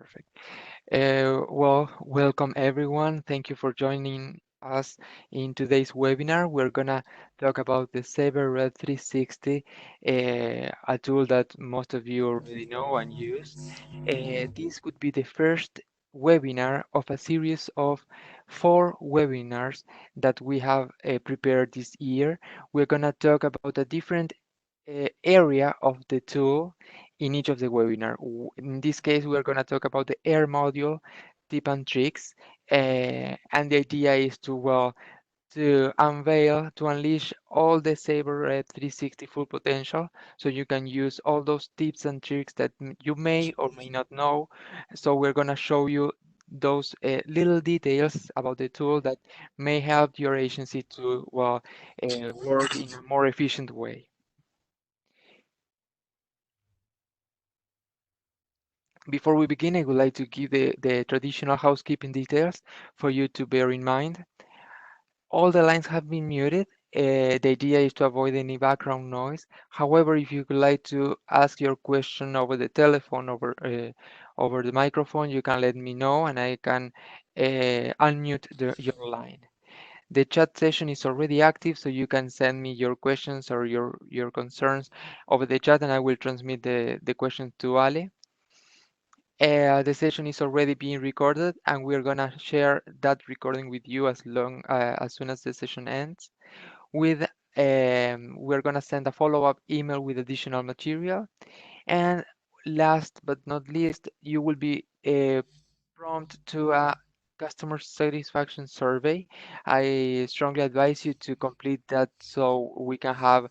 Perfect. Well, welcome everyone. Thank you for joining us in today's webinar. We're gonna talk about the Sabre Red 360, a tool that most of you already know and use. This could be the first webinar of a series of 4 webinars that we have prepared this year. We're gonna talk about a different area of the tool in each of the webinar. In this case, we're going to talk about the air module, tip and tricks, and the idea is to, well, to unveil, to unleash all the Sabre Red 360 full potential, so you can use all those tips and tricks that you may or may not know. So we're going to show you those little details about the tool that may help your agency to, well, work in a more efficient way. Before we begin, I would like to give the traditional housekeeping details for you to bear in mind. All the lines have been muted. The idea is to avoid any background noise. However, if you would like to ask your question over the telephone, over the microphone, you can let me know and I can unmute your line. The chat session is already active, so you can send me your questions or your concerns over the chat, and I will transmit the questions to Ale. The session is already being recorded, and we're gonna share that recording with you as soon as the session ends. With we're gonna send a follow-up email with additional material. And last but not least, you will be prompt to a customer satisfaction survey. I strongly advise you to complete that so we can have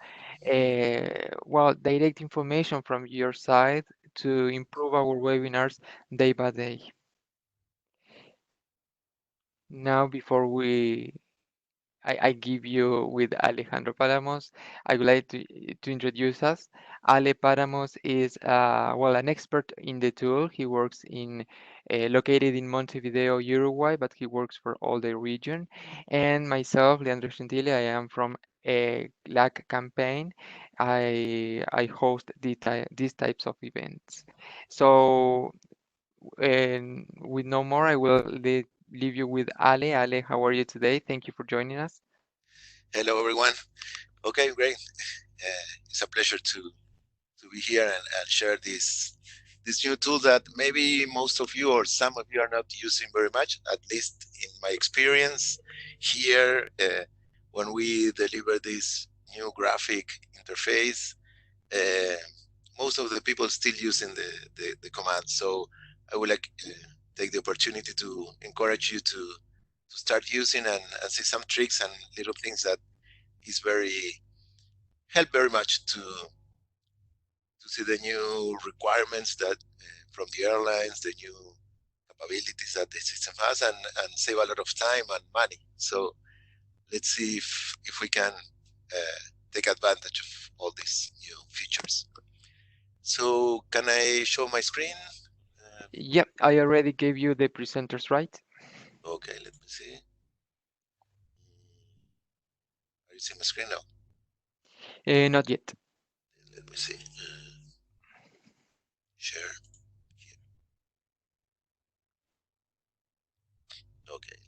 well, direct information from your side to improve our webinars day by day. Now, before I give you with Alejandro Paramos. I would like to introduce us. Ale Paramos is, well, an expert in the tool. He works located in Montevideo, Uruguay, but he works for all the region. And myself, Leandro Gentile, I am from a LAC campaign. I host these types of events. So, and with no more, I will leave you with Ale. Ale, how are you today? Thank you for joining us. Hello, everyone. Okay, great. It's a pleasure to be here and share this new tool that maybe most of you or some of you are not using very much. At least in my experience here, when we deliver this new graphic interface, uh, most of the people still using the command. So I would like take the opportunity to encourage you to start using and see some tricks and little things that is help very much to see the new requirements that from the airlines, the new capabilities that the system has, and save a lot of time and money. So let's see if we can take advantage of all these new features. So can I show my screen? Yep, I already gave you the presenters, right? Okay, let me see. Are you seeing my screen now? Not yet. Let me see. Share. Okay, let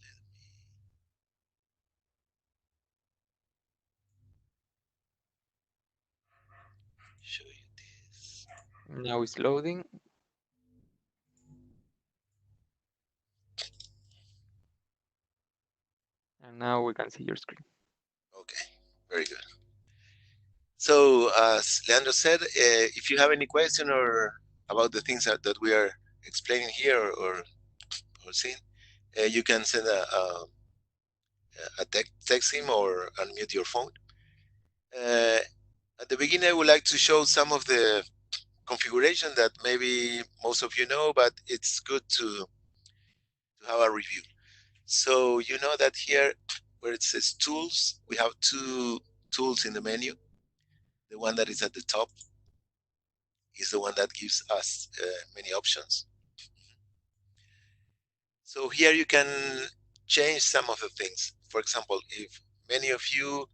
me show you this. Now it's loading. And now we can see your screen. Okay, very good. So as Leandro said, if you have any question or about the things that we are explaining here or seeing, you can send a text him or unmute your phone. At the beginning, I would like to show some of the configuration that maybe most of you know, but it's good to have a review. So you know that here where it says tools, we have 2 tools in the menu. The one that is at the top is the one that gives us many options. So here you can change some of the things. For example, if many of you,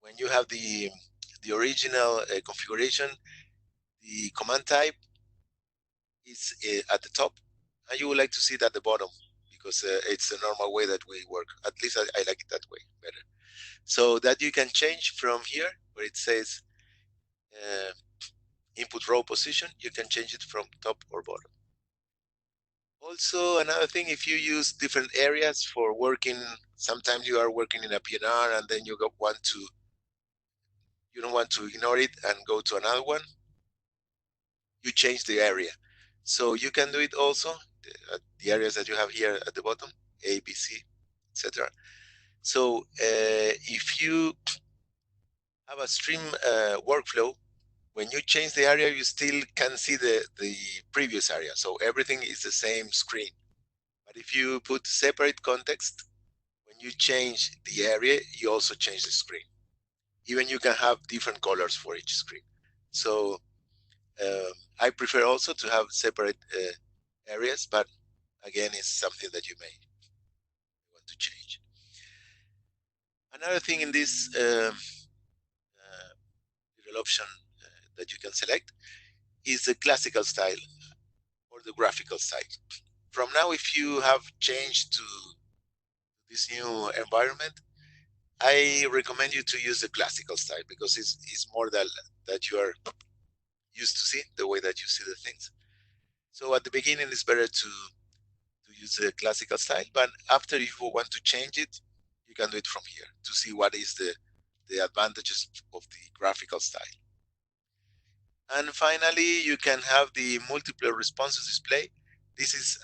when you have the original configuration, the command type is at the top, and you would like to see it at the bottom because it's the normal way that we work. At least I like it that way better. So that you can change from here where it says input row position, you can change it from top or bottom. Also, another thing, if you use different areas for working, sometimes you are working in a PNR and then you don't want to ignore it and go to another one, you change the area. So you can do it also, the areas that you have here at the bottom, A, B, C, etc. So if you have a stream workflow, when you change the area, you still can see the previous area. So everything is the same screen. But if you put separate context, when you change the area, you also change the screen. Even you can have different colors for each screen. So I prefer also to have separate areas, but again, it's something that you may want to change. Another thing in this little option that you can select is the classical style or the graphical style. From now, if you have changed to this new environment, I recommend you to use the classical style because it's more that you are used to see, the way that you see the things. So at the beginning, it's better to use the classical style, but after if you want to change it, you can do it from here to see what is the advantages of the graphical style. And finally, you can have the multiple responses display. This is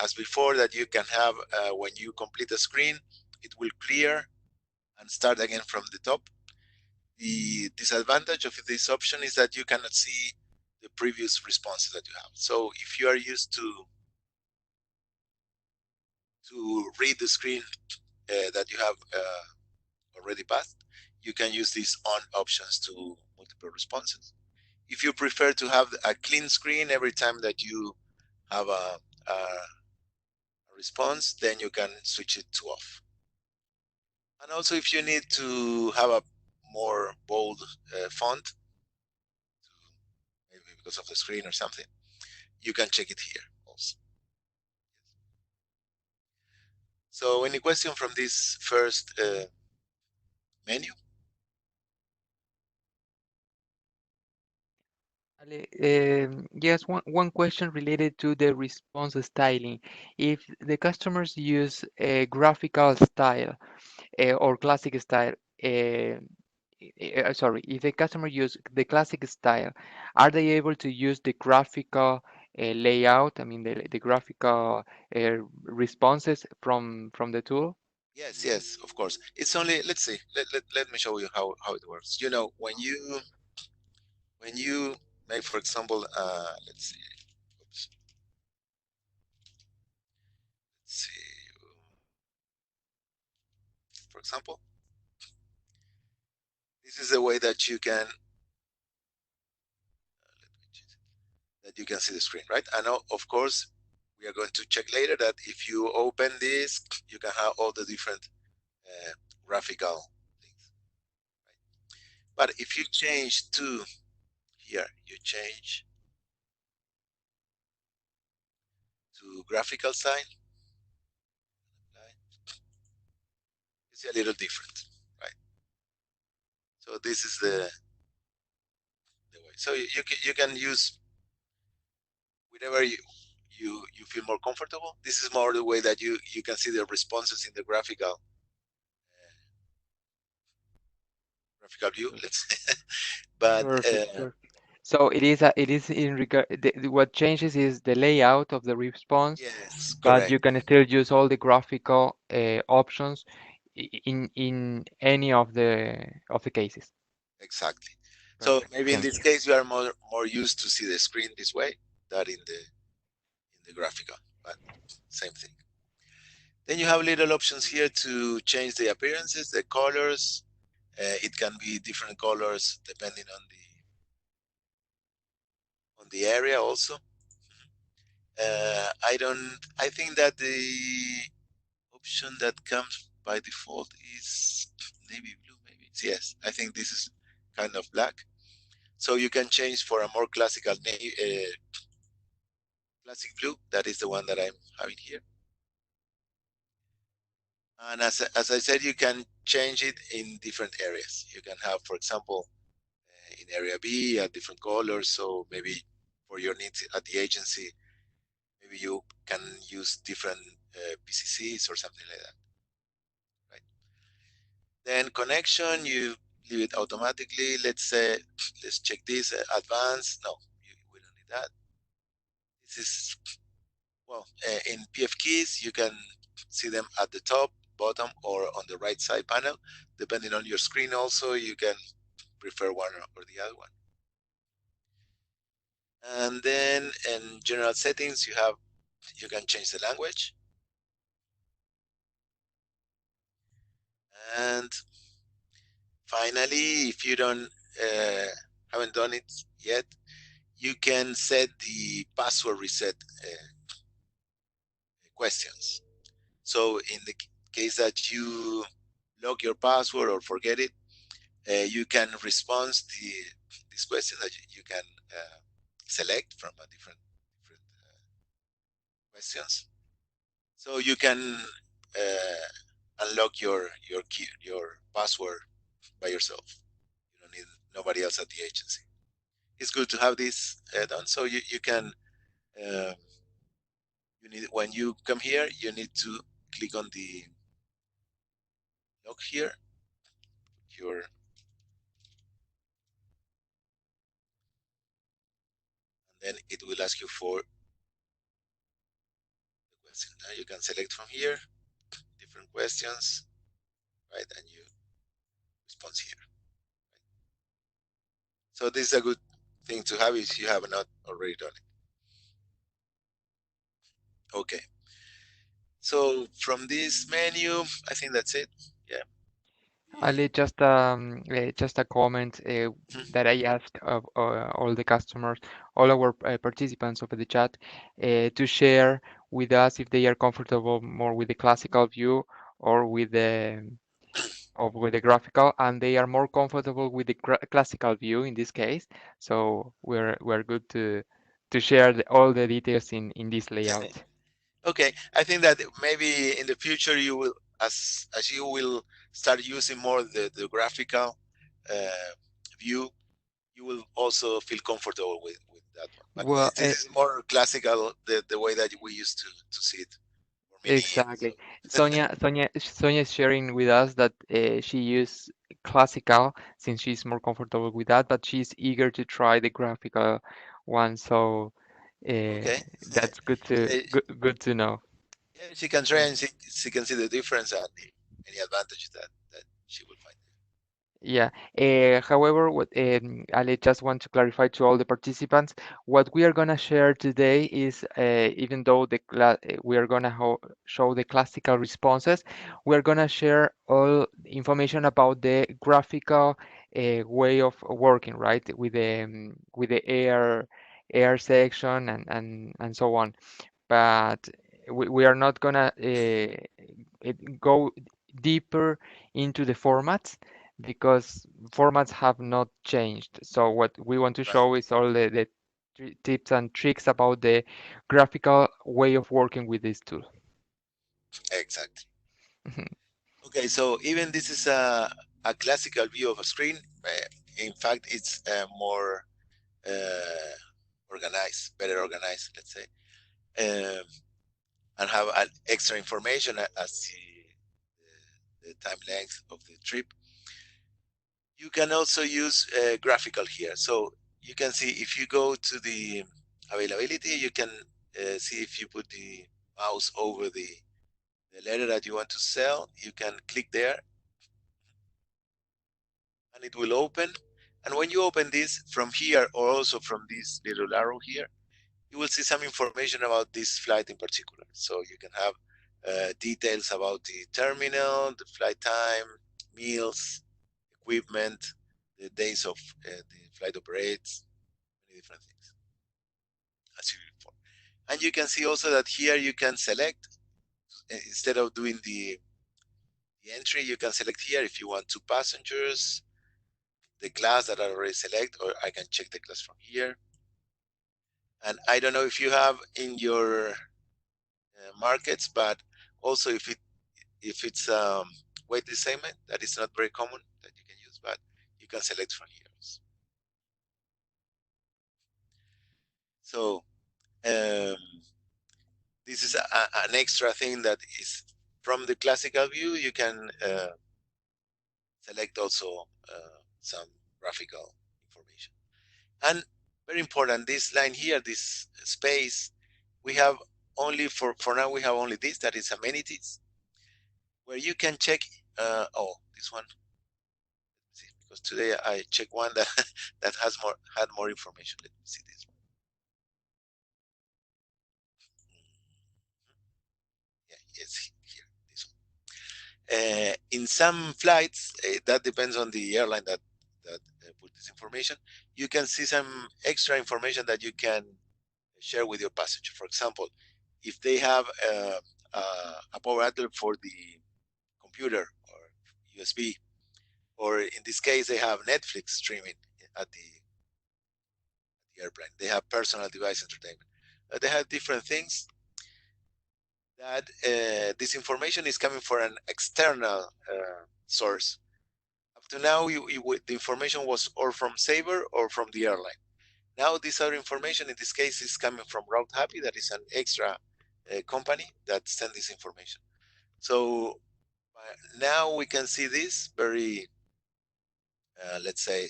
as before that you can have when you complete a screen, it will clear and start again from the top. The disadvantage of this option is that you cannot see the previous responses that you have. So if you are used to read the screen that you have already passed, you can use these on options to multiple responses. If you prefer to have a clean screen every time that you have a response, then you can switch it to off. And also if you need to have a more bold font, maybe because of the screen or something, you can check it here also. So any question from this first menu? Ale, yes, one question related to the response styling. If the customers use a graphical style or classic style, sorry, if the customer use the classic style, are they able to use the graphical layout? I mean, the graphical responses from the tool? Yes, yes, of course. It's only, let's see, let me show you how it works. You know, when you make, for example, let's see, oops, let's see, for example, this is the way that you can that you can see the screen, right? And now, of course, we are going to check later that if you open this, you can have all the different graphical things, right? But if you change to here, you change to graphical style, it's a little different, right? So this is the way. So you can use whatever you feel more comfortable. This is more the way that you can see the responses in the graphical view. Let's but Perfect, perfect. So it is in regard what changes is the layout of the response, yes, but you correct, can still use all the graphical options in any of the cases. exactly. So Perfect. maybe in Thank this you. case you are more used to see the screen this way than in the graphical, but same thing. Then you have little options here to change the appearances, the colors. It can be different colors depending on the area also. I think that the option that comes by default is navy blue, maybe. Yes, I think this is kind of black. So you can change for a more classical plastic blue. That is the one that I'm having here. And as I said, you can change it in different areas. You can have, for example, in area B, a different color. So maybe for your needs at the agency, maybe you can use different PCCs or something like that, right? Then connection, you leave it automatically. Let's say, let's check this advanced. No, we don't need that. This is, well, in PF keys, you can see them at the top, bottom, or on the right side panel. Depending on your screen also, you can prefer one or the other one. And then in general settings, you can change the language. And finally, if you don't haven't done it yet, you can set the password reset questions. So in the case that you log your password or forget it, you can respond this question that you can select from a different questions. So you can unlock your key, your password by yourself. You don't need nobody else at the agency. It's good to have this done. So you can you need, when you come here, you need to click on the lock here, your, and then it will ask you for the question. Now you can select from here different questions, right? And you respond here. Right? So this is a good thing to have if you have not already done it. Okay. So from this menu, I think that's it. Yeah. Ali, just a comment Mhm. that I ask of all the customers, all our participants of the chat, to share with us if they are comfortable more with the classical view or with the graphical, and they are more comfortable with the classical view in this case. So we're good to share all the details in this layout. Okay, I think that maybe in the future you will, as you will start using more the graphical uh, view, you will also feel comfortable with that one. But Well, this is more classical, the way that we used to see it for many years. So exactly. Sonia is sharing with us that she used classical since she's more comfortable with that, but she's eager to try the graphical one. So uh, okay, that's yeah, good to know. yeah, she can try and she can see the difference and any advantage that she will find. Yeah. However, I just want to clarify to all the participants, what we are going to share today is, even though we are going to show the classical responses, we are going to share all information about the graphical way of working, right? With the air section and so on, but we are not gonna go deeper into the formats because formats have not changed. So what we want to Right, show is all the tips and tricks about the graphical way of working with this tool. exactly. Okay, so even this is a classical view of a screen. In fact, it's more organized, better organized, let's say, um, and have extra information as the time length of the trip. You can also use graphical here. So you can see if you go to the availability, you can see if you put the mouse over the letter that you want to sell, you can click there and it will open. And when you open this from here or also from this little arrow here, you will see some information about this flight in particular. So you can have details about the terminal, the flight time, meals, equipment, the days of the flight operates, many different things as you before. And you can see also that here you can select, instead of doing the entry, you can select here if you want 2 passengers, the class that I already select, or I can check the class from here. And I don't know if you have in your markets, but also if it's weight assignment, that is not very common that you can use, but you can select from here. So um, this is an extra thing that is from the classical view. You can select also some graphical information. And very important, this line here, this space, we have only for now, we have only this, that is amenities, where you can check, oh, this one, see, because today I check one that that had more information. Let me see this one. Yeah, yes, here, this one. In some flights, that depends on the airline that put this information. You can see some extra information that you can share with your passenger. For example, if they have a power adapter for the computer or USB, or in this case, they have Netflix streaming at the airplane. They have personal device entertainment. They have different things that this information is coming from an external source. Up to now, the information was or from Sabre or from the airline. Now, this other information, in this case, is coming from Route Happy, that is an extra company that sends this information. So now we can see this very, let's say,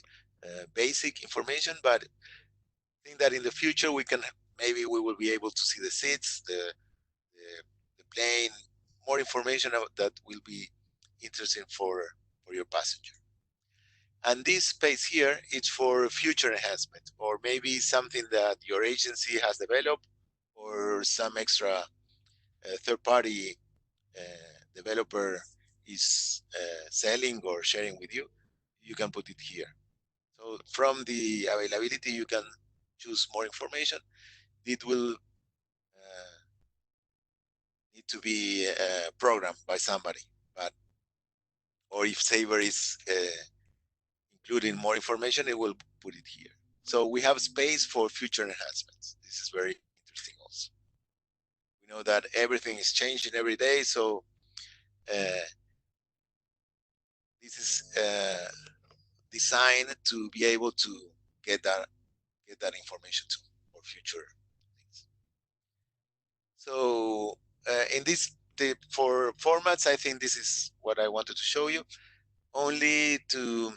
basic information, but I think that in the future maybe we will be able to see the seats, the plane, more information that will be interesting for your passenger. And this space here is for future enhancement, or maybe something that your agency has developed, or some extra third-party developer is selling or sharing with you. You can put it here. So from the availability, you can choose more information. It will need to be programmed by somebody, but or if Sabre is including more information, it will put it here. So we have space for future enhancements. This is very interesting also. We know that everything is changing every day, so this is designed to be able to get that information too for future things. So in this for formats, I think this is what I wanted to show you. Only to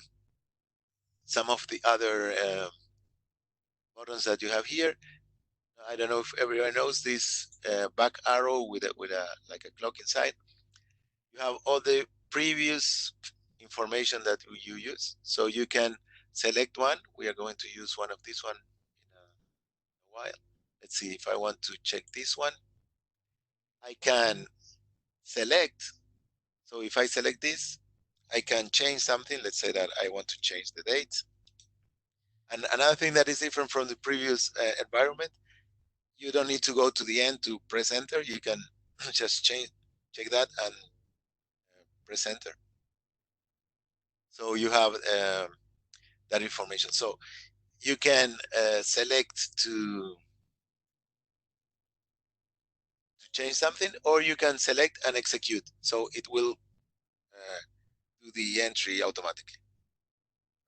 some of the other buttons that you have here. I don't know if everyone knows this back arrow with a like a clock inside. You have all the previous information that you use, so you can select one. We are going to use one of this one in a while. Let's see if I want to check this one. I can select. So if I select this, I can change something. Let's say that I want to change the date. And another thing that is different from the previous environment, you don't need to go to the end to press enter. You can just check that and press enter. So you have that information. So you can select to change something, or you can select and execute. So it will do the entry automatically.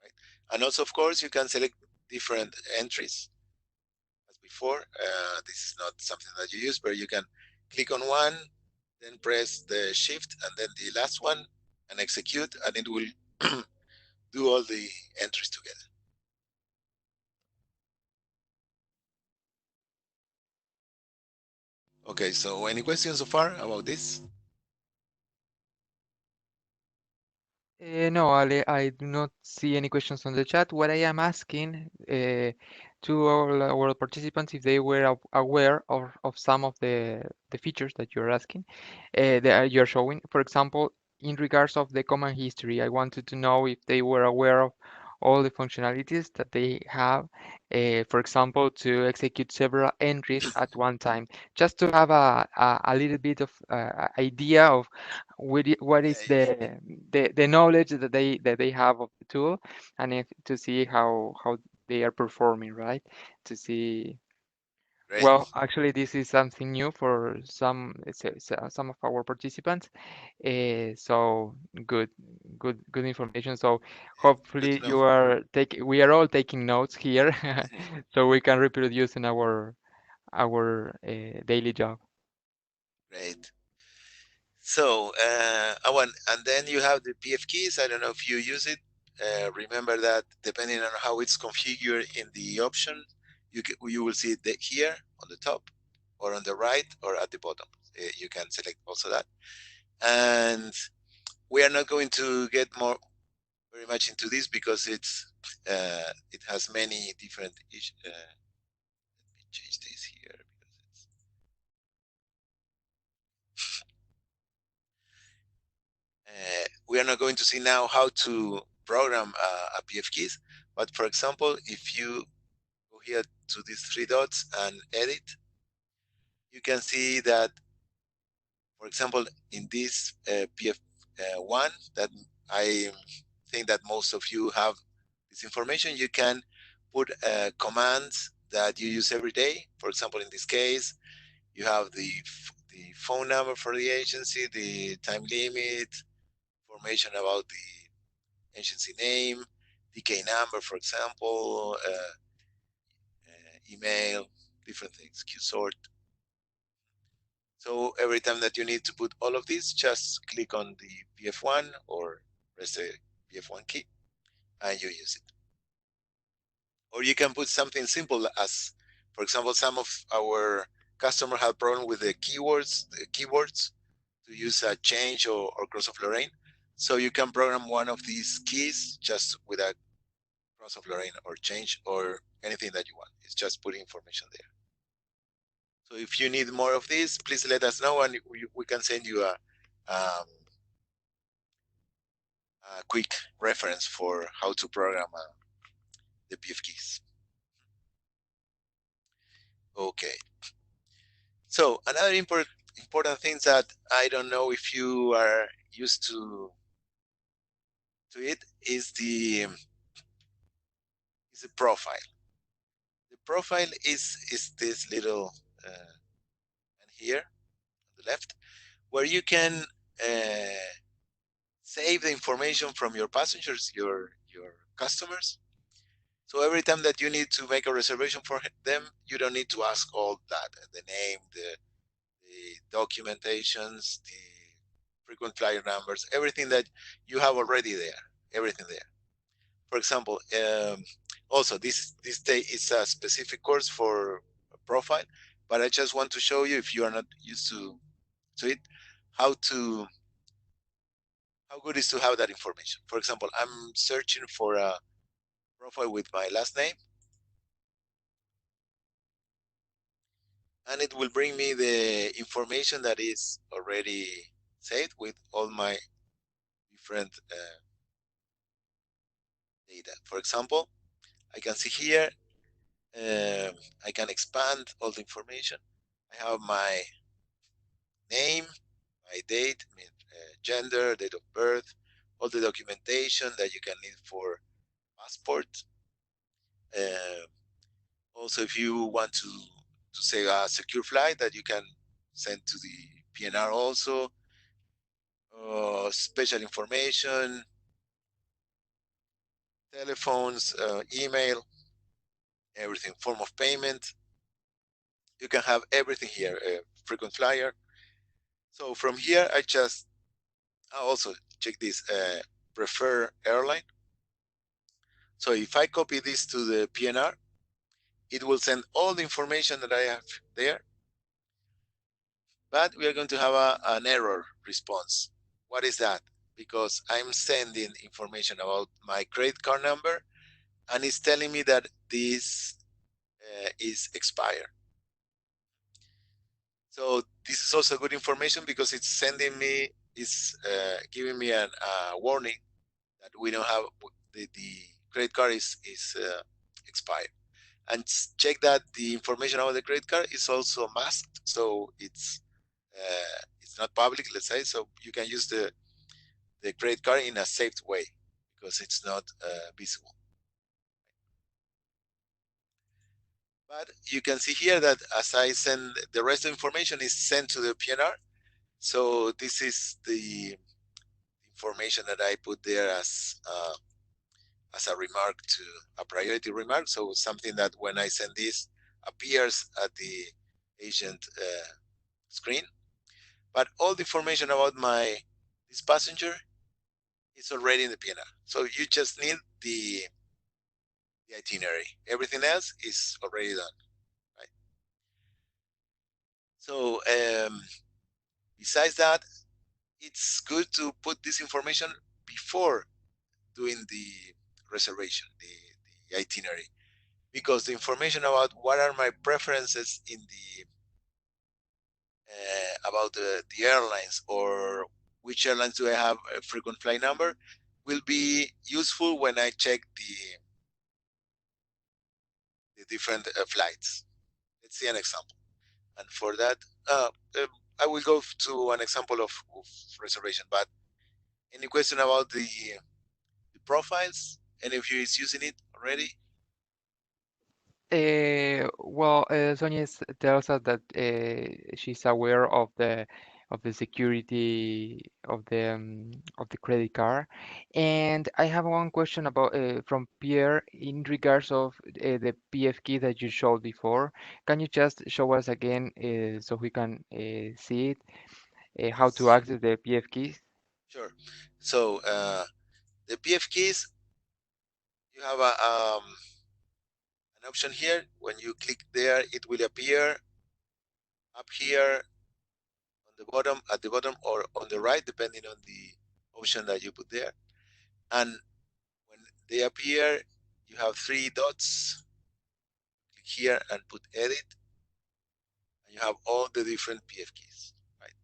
Right? And also, of course, you can select different entries as before. This is not something that you use, but you can click on one, then press the shift and then the last one and execute, and it will do all the entries together. Okay, so any questions so far about this? No, Ale, I do not see any questions on the chat. What I am asking to all our participants if they were aware of some of the features that you're asking, that you're showing. For example, in regards of the command history, I wanted to know if they were aware of all the functionalities that they have, for example, to execute several entries at one time, just to have a little bit of idea of what is Yeah, the knowledge that they have of the tool, and if to see how they are performing, right? To see. Great. Well, actually, this is something new for some of our participants. So good, good information. So Good hopefully to know. you are we are all taking notes here, so we can reproduce in our daily job. Great. So, and then you have the PF keys. I don't know if you use it. Remember that depending on how it's configured in the option, you will see it here on the top, or on the right, or at the bottom. You can select also that. And we are not going to get very much into this because it has many different issues. Let me change this here because it's we are not going to see now how to program a PF keys. But for example, if you go here to these three dots and edit, you can see that, for example, in this PF1, that I think that most of you have this information, you can put commands that you use every day. For example, in this case, you have the phone number for the agency, the time limit, information about the agency name, DK number, for example, email, different things, Q sort. So every time that you need to put all of these, just click on the PF1 or press the PF1 key and you use it. Or you can put something simple as, for example, some of our customers have problem with the keywords to use a change or cross of Lorraine. So you can program one of these keys just with a cross of Lorraine or change or anything that you want. It's just putting information there. So if you need more of this, please let us know and we can send you a quick reference for how to program the PF keys. Okay. So another important thing that I don't know if you are used to it is the profile. The profile is this little and here on the left where you can save the information from your passengers, your customers. So every time that you need to make a reservation for them, you don't need to ask all that, the name, the documentations, the frequent flyer numbers, everything that you have already there, everything there. For example, also this day is a specific course for a profile, but I just want to show you, if you are not used to it, how good it is to have that information. For example, I'm searching for a profile with my last name, and it will bring me the information that is already saved with all my different data. For example, I can see here, I can expand all the information. I have my name, my date, gender, date of birth, all the documentation that you can need for passport. Uh, Also, if you want to say a secure flight that you can send to the PNR also, special information, telephones, email, everything, form of payment. You can have everything here, frequent flyer. So from here, I also check this, prefer airline. So if I copy this to the PNR, it will send all the information that I have there, but we are going to have an error response. What is that? Because I'm sending information about my credit card number and it's telling me that this is expired. So this is also good information because it's giving me a warning that we don't have, the credit card is expired. And check that the information about the credit card is also masked, so it's not public, let's say, so you can use the credit card in a safe way because it's not visible. But you can see here that as I send, the rest of the information is sent to the PNR. So this is the information that I put there as a remark, to a priority remark. So something that when I send this appears at the agent screen. But all the information about this passenger is already in the PNR. So you just need the itinerary. Everything else is already done, right? So besides that, it's good to put this information before doing the reservation, the itinerary, because the information about what are my preferences in the about the airlines, or which airlines do I have a frequent flight number, will be useful when I check the different flights. Let's see an example. And for that, I will go to an example of reservation. But any question about the profiles? Any of you is using it already? Well, Sonia tells us that she's aware of the security of the credit card, and I have one question about from Pierre in regards of the PF key that you showed before. Can you just show us again so we can see it, how to Yes, access the PF keys? sure. So the PF keys, you have an option here. When you click there, it will appear up here on the bottom, at the bottom, or on the right, depending on the option that you put there. And when they appear, you have three dots. Click here and put edit, and you have all the different PF keys, right?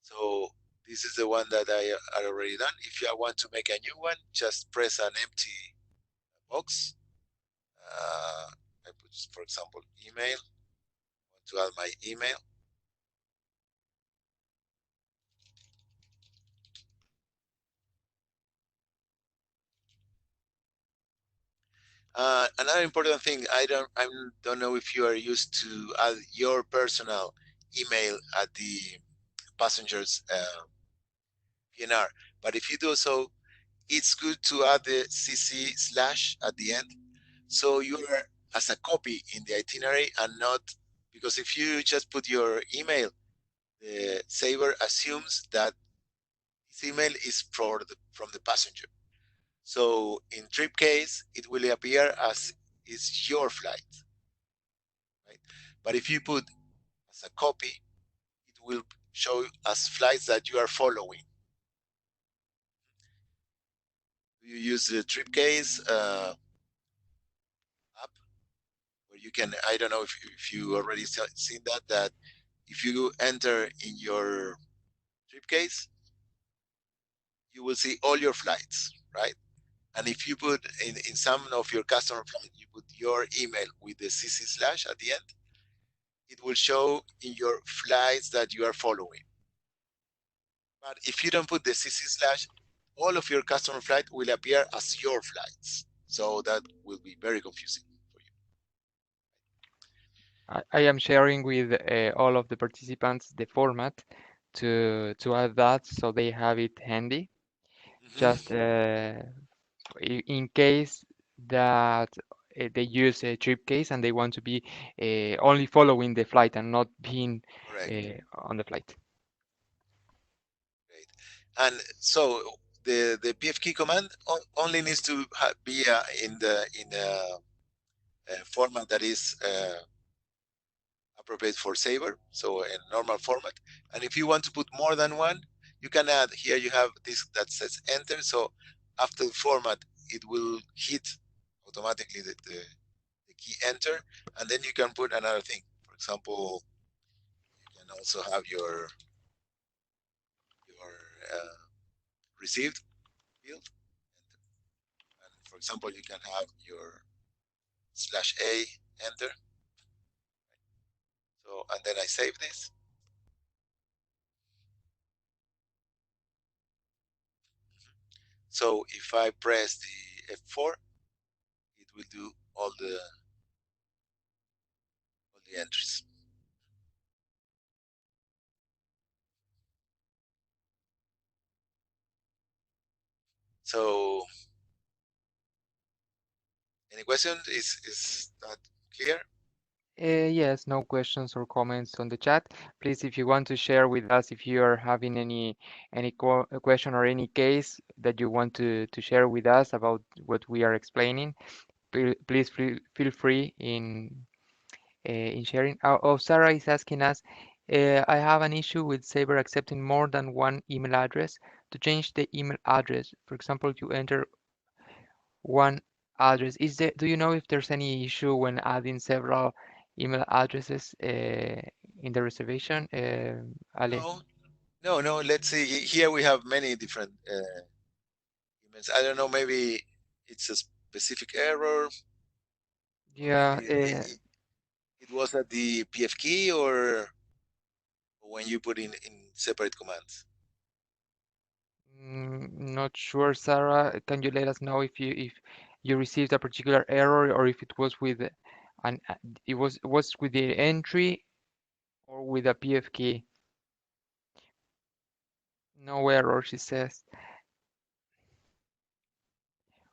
So this is the one that I already done. If you want to make a new one, just press an empty box. I put, for example, email. I want to add my email. Another important thing, I don't know if you are used to add your personal email at the passenger's PNR, but if you do so, it's good to add the CC slash at the end, so you're as a copy in the itinerary, and not, because if you just put your email, the Sabre assumes that this email is from the passenger. So in trip case, it will appear as is your flight, right? But if you put as a copy, it will show as flights that you are following. You use the trip case app, where you can, I don't know if you already seen that if you enter in your trip case, you will see all your flights, right? And if you put in some of your customer flights, you put your email with the CC slash at the end, it will show in your flights that you are following. But if you don't put the CC slash, all of your customer flight will appear as your flights. So that will be very confusing for you. I am sharing with all of the participants the format to add that so they have it handy. Just Mm-hmm. in case that they use a trip case and they want to be only following the flight and not being Correct. on the flight. Great. And so the PFK command only needs to be in a format that is appropriate for Sabre, so in normal format. And if you want to put more than one, you can add. Here you have this that says enter. So after the format, it will hit automatically the key enter, and then you can put another thing. For example, you can also have your received field. And for example, you can have your slash a enter. So, and then I save this. So if I press the F4, it will do all the entries. So, any question? Is that clear? Yes, no questions or comments on the chat. Please, if you want to share with us, if you are having any question or any case that you want to share with us about what we are explaining, please feel free in sharing. Oh, Sarah is asking us, I have an issue with Sabre accepting more than one email address. To change the email address, for example, you enter one address. Do you know if there's any issue when adding several email addresses in the reservation, Ale? No, no. Let's see. Here we have many different emails. I don't know. Maybe it's a specific error, or Yeah, maybe it was at the PF key, or when you put in separate commands. not sure, Sarah. Can you let us know if you received a particular error or if it was with an it was with the entry or with a PF key? No error, she says.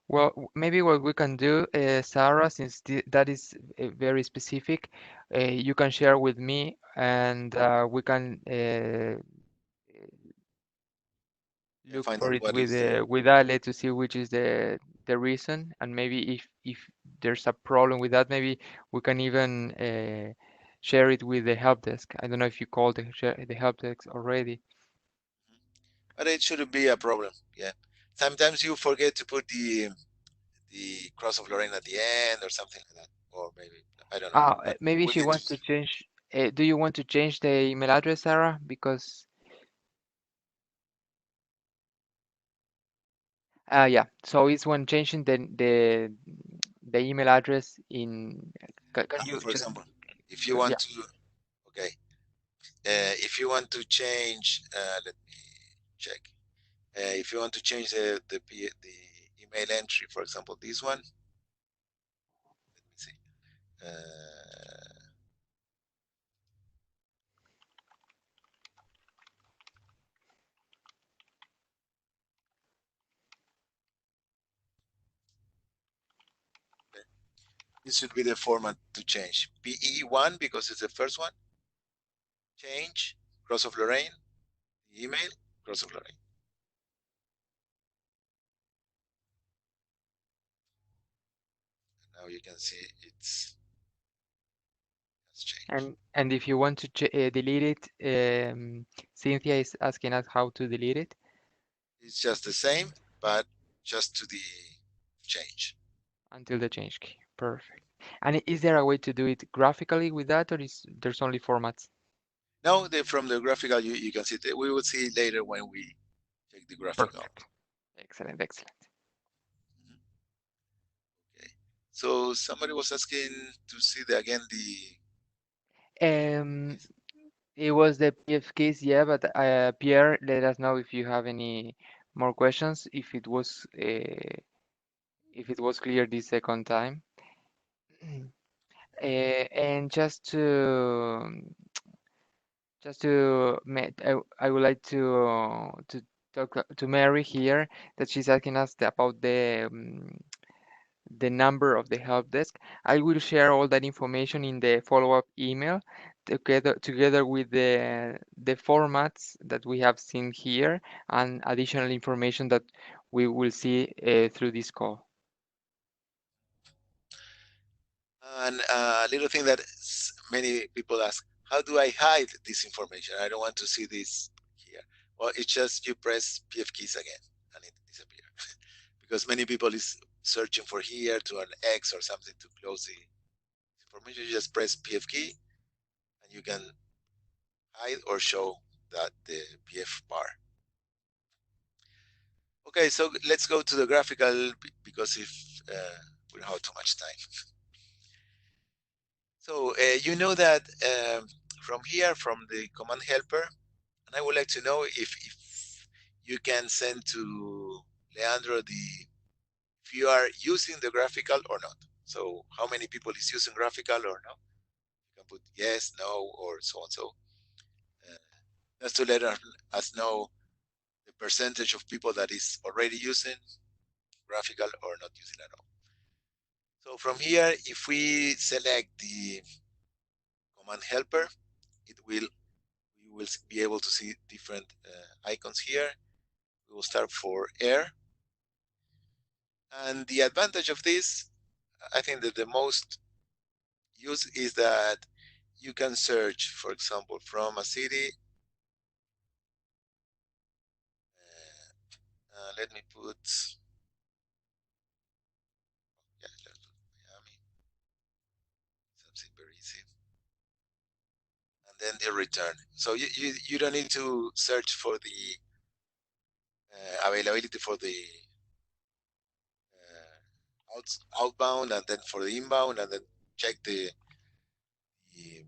Well, maybe what we can do, Sarah, since that is very specific, you can share with me, and we can And look find for out it what is the. with Ale to see which is the reason, and maybe if there's a problem with that, maybe we can even share it with the help desk. I don't know if you called the help desk already. But it shouldn't be a problem. Yeah. Sometimes you forget to put the cross of Lorraine at the end or something like that, or maybe I don't know. But Maybe we she need to. wants to change. Do you want to change the email address, Sarah? Because yeah. So it's when changing the email address in. Can Now, you for just example, if you want yeah? to, okay, if you want to change, let me check. If you want to change the email entry, for example, this one, let me see. Okay. This should be the format to change. PE1 because it's the first one. Change Cross of Lorraine. Email Cross of Lorraine. Now you can see has changed. And if you want to delete it, Cynthia is asking us how to delete it It's just the same, but just to the change. until the change key. Perfect. And is there a way to do it graphically with that, or is there's only formats? Now from the graphical, you can see that we will see later when we check the graphical. Perfect. Excellent, excellent. Okay. So somebody was asking to see again the. Um, it was the PF case, yeah, but Pierre, let us know if you have any more questions, if it was clear this second time. And just to I would like to talk to Mary here that she's asking us about the number of the help desk. I will share all that information in the follow-up email together with the formats that we have seen here and additional information that we will see through this call. And a little thing that many people ask, how do I hide this information? I don't want to see this here. Well, it's just you press PF keys again and it disappears. Because many people is searching for here to an X or something to close the information. You just press PF key and you can hide or show that the PF bar. Okay, so let's go to the graphical because if we don't have too much time. So you know that from here, from the command helper, and I would like to know if you can send to Leandro if you are using the graphical or not. So how many people is using graphical or not? You can put yes, no, or so and so. Uh, just to let us know the percentage of people that is already using graphical or not using at all. So from here, if we select the command helper, it will we will be able to see different icons here. We will start for air. And the advantage of this, I think that the most use is that you can search, for example, from a city. Let me put, yeah, let's put Miami, something very easy. And then the return. So you don't need to search for the availability for the outbound and then for the inbound and then check the, the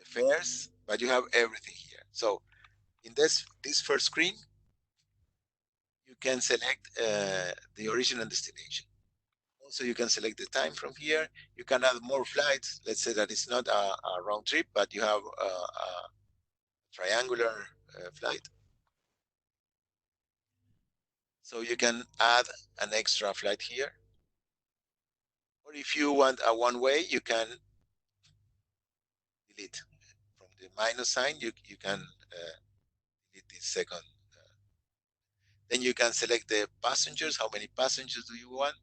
fares, but you have everything here. So in this first screen, you can select the origin and destination. Also, you can select the time from here. You can add more flights. Let's say that it's not a round trip, but you have a triangular flight. So you can add an extra flight here. Or if you want a one-way, you can delete. From the minus sign, you can delete the second. Then you can select the passengers. How many passengers do you want?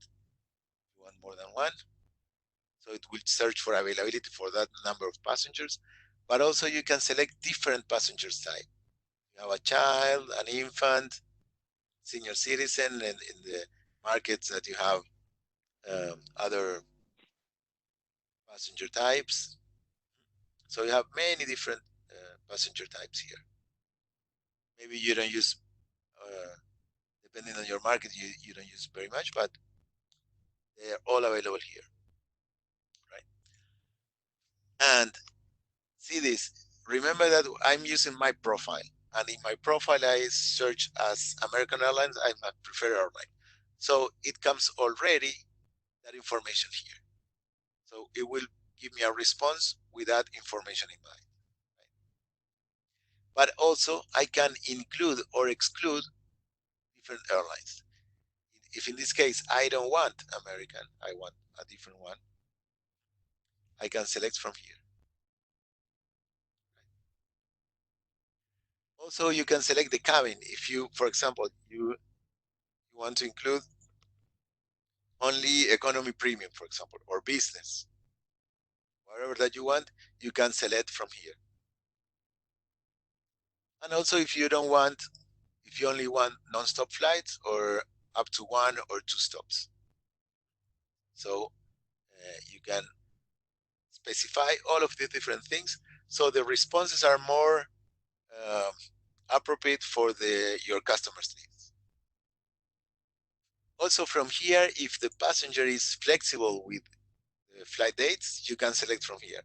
You want more than one. So it will search for availability for that number of passengers. But also you can select different passenger type. You have a child, an infant, senior citizen, and in the markets that you have other passenger types. So you have many different passenger types here. Maybe you don't use, depending on your market, you don't use very much, but they are all available here, right? And see this. Remember that I'm using my profile. And in my profile, I search as American Airlines. I'm a preferred airline. So it comes already that information here. So it will give me a response with that information in mind. Right? But also, I can include or exclude different airlines. If in this case, I don't want American, I want a different one, I can select from here. Also, you can select the cabin. If you, for example, you want to include only economy premium, for example, or business, whatever that you want, you can select from here. And also, if you don't want, if you only want non-stop flights or up to one or two stops. So you can specify all of the different things. So the responses are more appropriate for your customers' needs. Also from here, if the passenger is flexible with flight dates, you can select from here.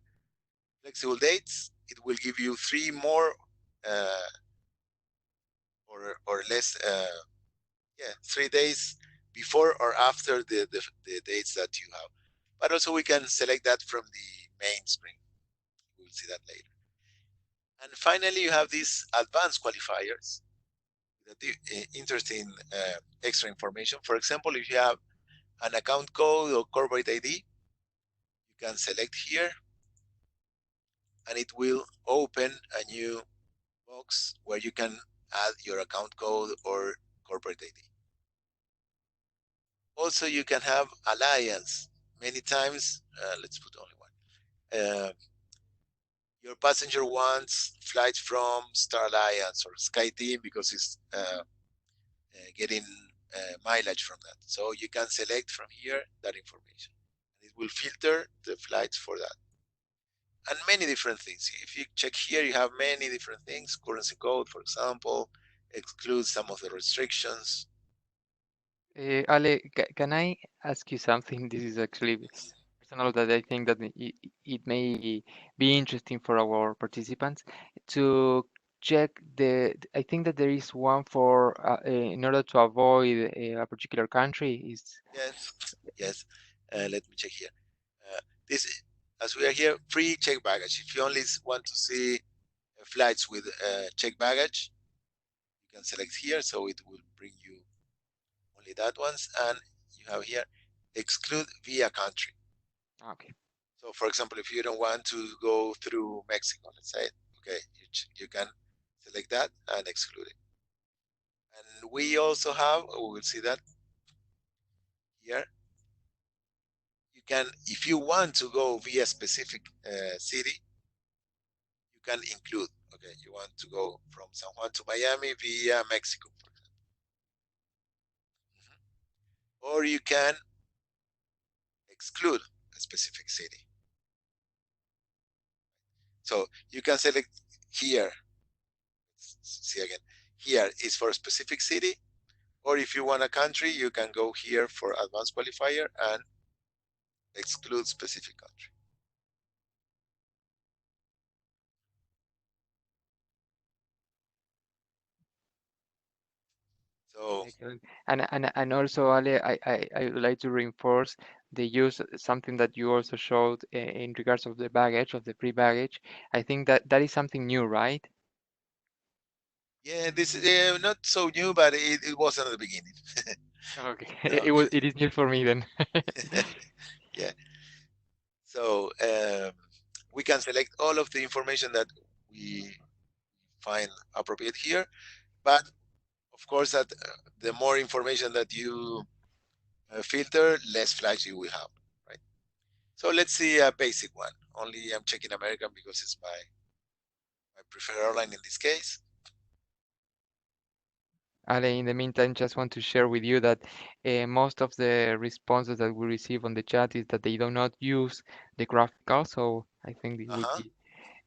Flexible dates, it will give you 3 more or less, 3 days before or after the dates that you have. But also we can select that from the main screen. We'll see that later. And finally, you have these advanced qualifiers. Interesting extra information. For example, if you have an account code or corporate ID, you can select here and it will open a new box where you can add your account code or corporate ID. Also, you can have alliance. Many times, let's put only one. Your passenger wants flights from Star Alliance or SkyTeam because it's getting mileage from that. So you can select from here that information. It will filter the flights for that. And many different things. If you check here, you have many different things. Currency code, for example, excludes some of the restrictions. Ale, can I ask you something? This is actually personal that I think that it may be interesting for our participants to check I think that there is one for in order to avoid a particular country is Yes, yes. Let me check here. this, as we are here, free check baggage. If you only want to see flights with check baggage, you can select here, so it will bring you only that ones. And you have here exclude via country. Okay. So for example, if you don't want to go through Mexico, let's say, okay, you can select that and exclude it. And we also have, we will see that here, you can, if you want to go via specific city, you can include, okay, you want to go from San Juan to Miami via Mexico, for example. Or you can exclude a specific city. So you can select here, let's see again, here is for a specific city, or if you want a country, you can go here for advanced qualifier and exclude specific country. So Excellent. And also, Ale, I would like to reinforce the use something that you also showed in regards of the baggage, of the pre-baggage. I think that that is something new, right? yeah, this is not so new, but it was at the beginning. Okay, No, it is new for me then. yeah. So we can select all of the information that we find appropriate here, but of course that the more information that you filter, less flags you will have, right? So let's see a basic one. Only I'm checking American because it's my preferred airline in this case. Ale, in the meantime, just want to share with you that most of the responses that we receive on the chat is that they do not use the graphical, so I think it would Uh-huh.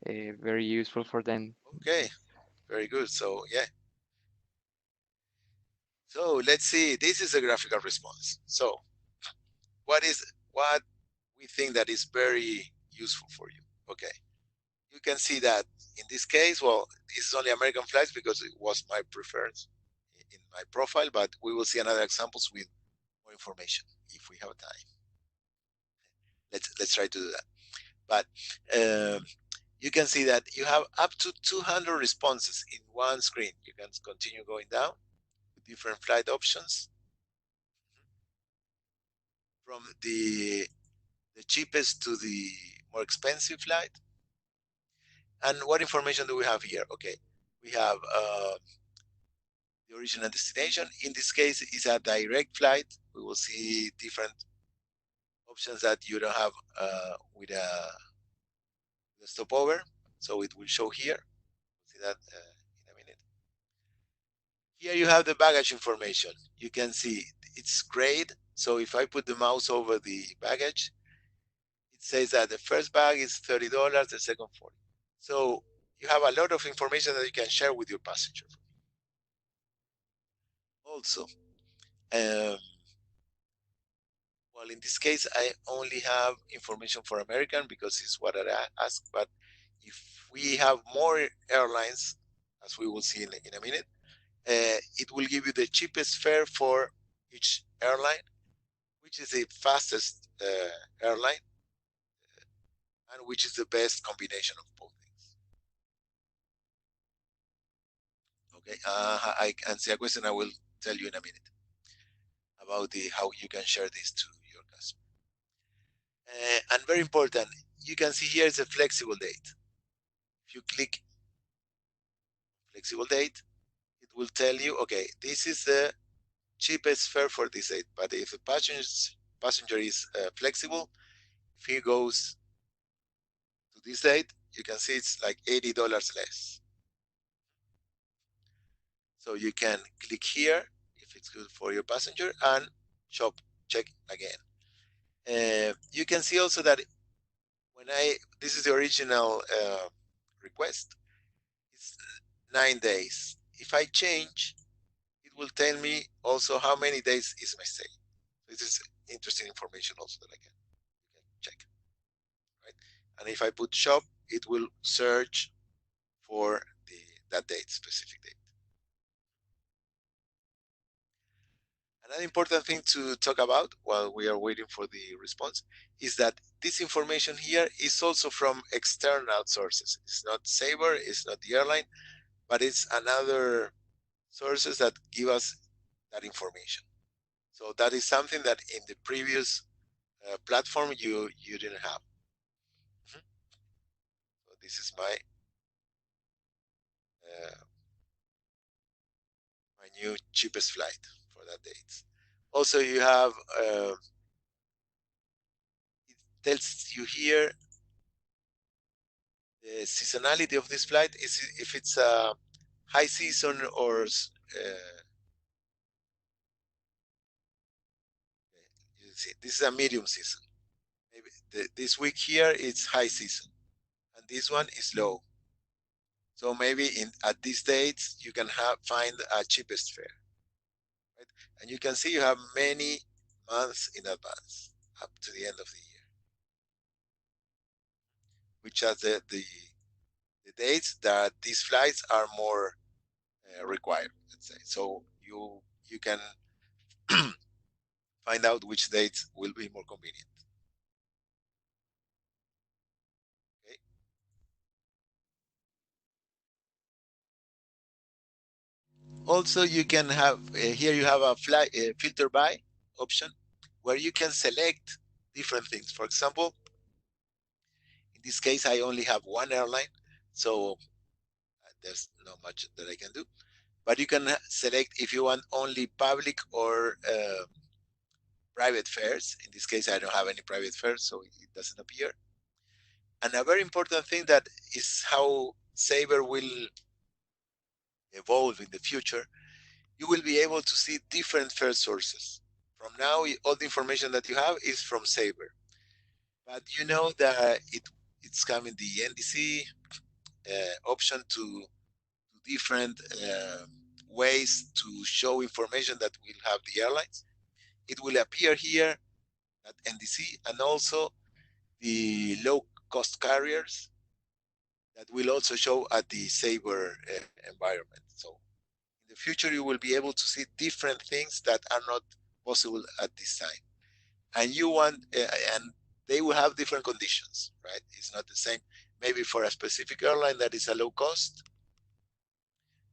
be very useful for them. Okay, very good. So yeah. So let's see. This is a graphical response. So what we think that is very useful for you? Okay. You can see that in this case, well, this is only American flags because it was my preferred in my profile, but we will see another examples with more information if we have time. Let's try to do that. But you can see that you have up to 200 responses in one screen. You can continue going down with different flight options from the cheapest to the more expensive flight. And what information do we have here? Okay, we have the original destination. In this case, is a direct flight. We will see different options that you don't have with a stopover. So it will show here. We'll see that in a minute. Here you have the baggage information. You can see it's grayed. So if I put the mouse over the baggage, it says that the first bag is $30, the second 40. So you have a lot of information that you can share with your passenger. Also, um, well, in this case, I only have information for American because it's what I asked. But if we have more airlines, as we will see in a minute, it will give you the cheapest fare for each airline, which is the fastest airline, and which is the best combination of both things. Okay, I answer a question I will tell you in a minute about how you can share this to your customer. And very important, you can see here is a flexible date. If you click flexible date, it will tell you, okay, this is the cheapest fare for this date. But if the passenger is flexible, if he goes to this date, you can see it's like $80 less. So you can click here if it's good for your passenger and shop, check again. You can see also that when this is the original request, it's 9 days. If I change, it will tell me also how many days is my stay. This is interesting information also that I can check, right? And if I put shop, it will search for that date, specific date. Another important thing to talk about while we are waiting for the response is that this information here is also from external sources. It's not Sabre, it's not the airline, but it's another sources that give us that information. So that is something that in the previous platform you didn't have. So this is uh, my new cheapest flight for that date. Also, you have it tells you here the seasonality of this flight is if it's a high season or you see this is a medium season. Maybe this week here it's high season, and this one is low. So maybe at these dates you can find a cheapest fare, right? And you can see you have many months in advance up to the end of the year, which are the dates that these flights are more required. Let's say so you can find out which dates will be more convenient. Okay. Also, you can have here you have a filter by option where you can select different things. For example, in this case, I only have one airline, so there's not much that I can do. But you can select if you want only public or private fares. In this case, I don't have any private fares, so it doesn't appear. And a very important thing that is how Sabre will evolve in the future, you will be able to see different fare sources. From now, all the information that you have is from Sabre. But you know that it's coming the NDC option to different ways to show information that will have the airlines. It will appear here at NDC and also the low cost carriers that will also show at the Sabre environment. So in the future, you will be able to see different things that are not possible at this time. And you want, and they will have different conditions, right? It's not the same. Maybe for a specific airline that is a low cost,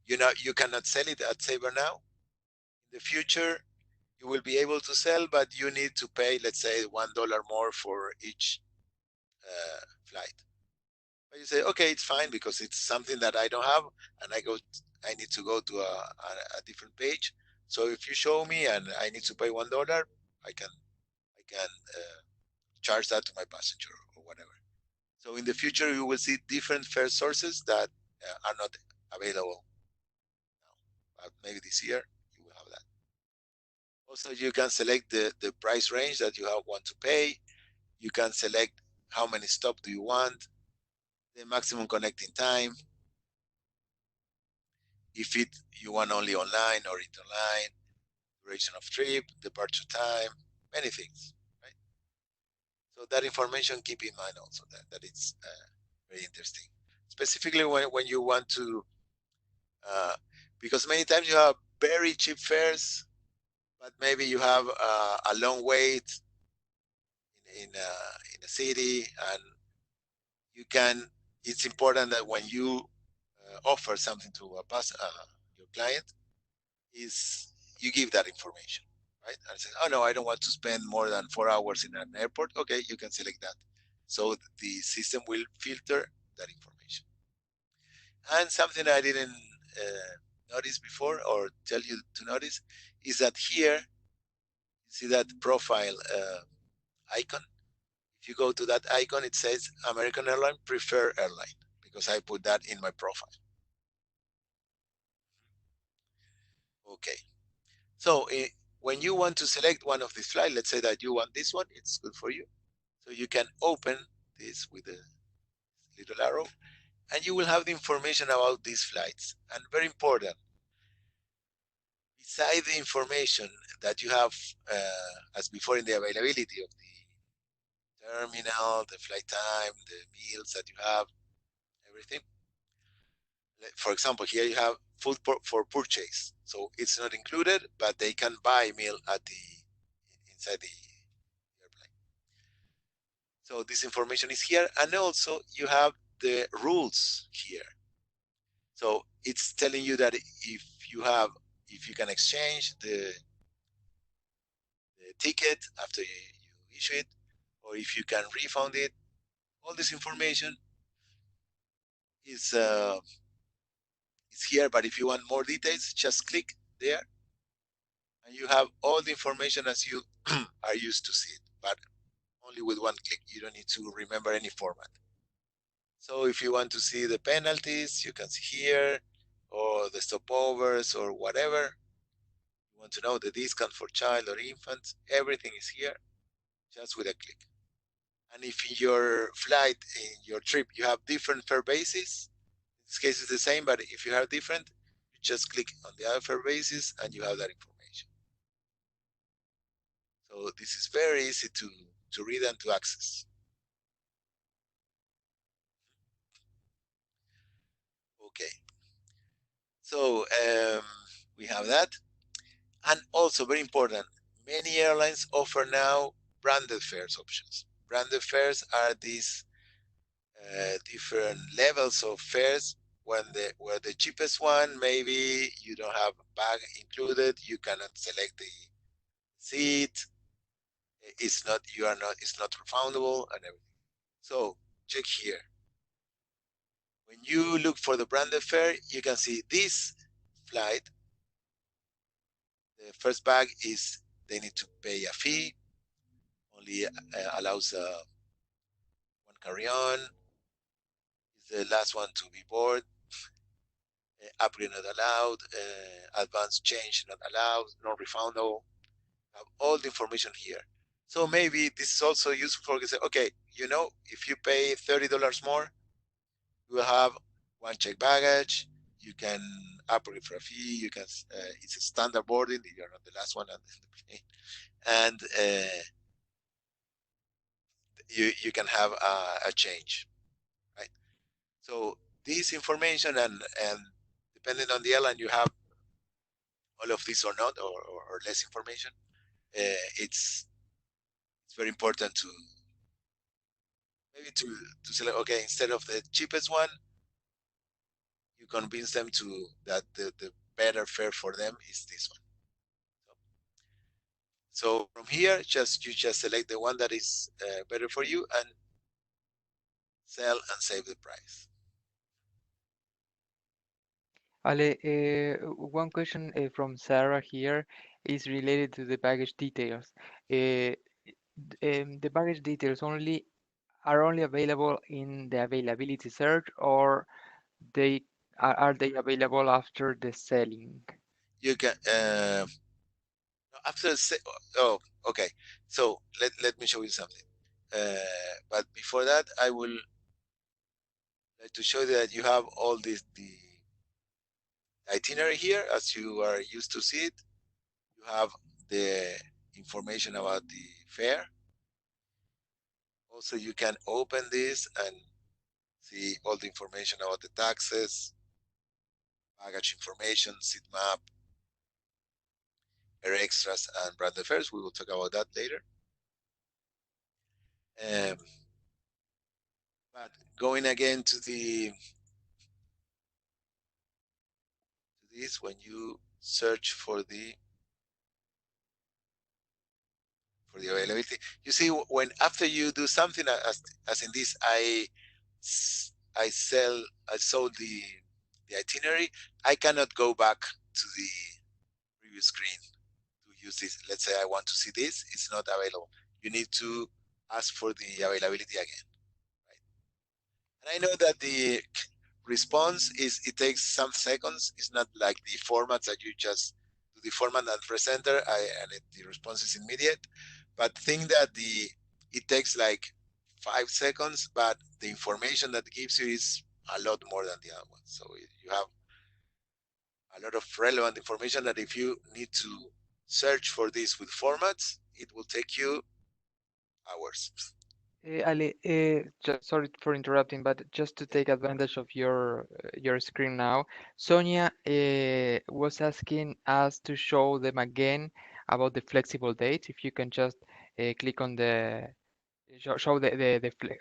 you cannot sell it at Sabre now. In the future, you will be able to sell, but you need to pay, let's say, $1 more for each flight. But you say, okay, it's fine because it's something that I don't have, and I need to go to a different page. So if you show me and I need to pay $1, I can charge that to my passenger or whatever. So in the future, you will see different fare sources that are not available now. But maybe this year you will have that. Also, you can select the price range that you want to pay. You can select how many stops do you want, the maximum connecting time, if you want only online or interline, duration of trip, departure time, many things, right? So that information, keep in mind also that it's very interesting. Specifically when you want to, because many times you have very cheap fares, but maybe you have a long wait in a city, and you can. It's important that when you offer something to your client, is you give that information, right? And say, oh no, I don't want to spend more than 4 hours in an airport. Okay, you can select that. So the system will filter that information. And something I didn't notice before or tell you to notice is that here, you see that profile icon. If you go to that icon, it says American Airline Preferred Airline because I put that in my profile. Okay. So when you want to select one of these flights, let's say that you want this one, it's good for you. So you can open this with a little arrow and you will have the information about these flights. And very important, beside the information that you have as before in the availability of the terminal, the flight time, the meals that you have, everything. For example, here you have food for purchase. So it's not included, but they can buy meal at the inside the airplane. So this information is here, and also you have the rules here. So it's telling you that if you can exchange the ticket after you issue it, or if you can refund it. All this information is is here. But if you want more details, just click there, and you have all the information as you are used to see it. But only with one click. You don't need to remember any format. So if you want to see the penalties, you can see here, or the stopovers, or whatever. You want to know the discount for child or infant, everything is here, just with a click. And if in your flight, in your trip, you have different fare bases, in this case it's the same, but if you have different, you just click on the other fare bases and you have that information. So this is very easy to read and to access. Okay, so we have that. And also very important, many airlines offer now branded fares options. Branded fares are these different levels of fares. Where the cheapest one, maybe you don't have bag included, you cannot select the seat, it's not refundable and everything. So check here. When you look for the branded fare, you can see this flight. The first bag is they need to pay a fee, only allows one carry-on. Is the last one to be board. Upgrade not allowed, advanced change not allowed, non refundable. Have all the information here. So maybe this is also useful for say, okay, you know, if you pay $30 more, you will have one check baggage. You can upgrade for a fee. You can it's a standard boarding. You're not the last one on the plane, and you can have a change, right? So this information and depending on the airline, you have all of this or not, or less information. It's very important to maybe to select. Okay, instead of the cheapest one, you convince them to that the better fare for them is this one. So from here, you just select the one that is better for you and sell and save the price. Ale, one question from Sarah here is related to the baggage details. Uh, the baggage details only available in the availability search, or they are they available after the selling? You can after oh okay. So let me show you something. But before that, I will like to show you that you have all the itinerary here as you are used to see it. You have the information about the fare. Also, you can open this and see all the information about the taxes, baggage information, seat map, air extras, and brand affairs. We will talk about that later. Um, but going again to this, when you search for the availability, you see when after you do something as in this, I sell I sold the itinerary. I cannot go back to the previous screen to use this. Let's say I want to see this, it's not available. You need to ask for the availability again, right? And I know that the response it takes some seconds. It's not like the formats that you just do the format and press enter, the response is immediate. But think that it takes like 5 seconds, but the information that gives you is a lot more than the other one. So you have a lot of relevant information that if you need to search for this with formats, it will take you hours. Ali, just sorry for interrupting, but just to Yeah. take advantage of your screen now, Sonia was asking us to show them again about the flexible dates. If you can just click on the show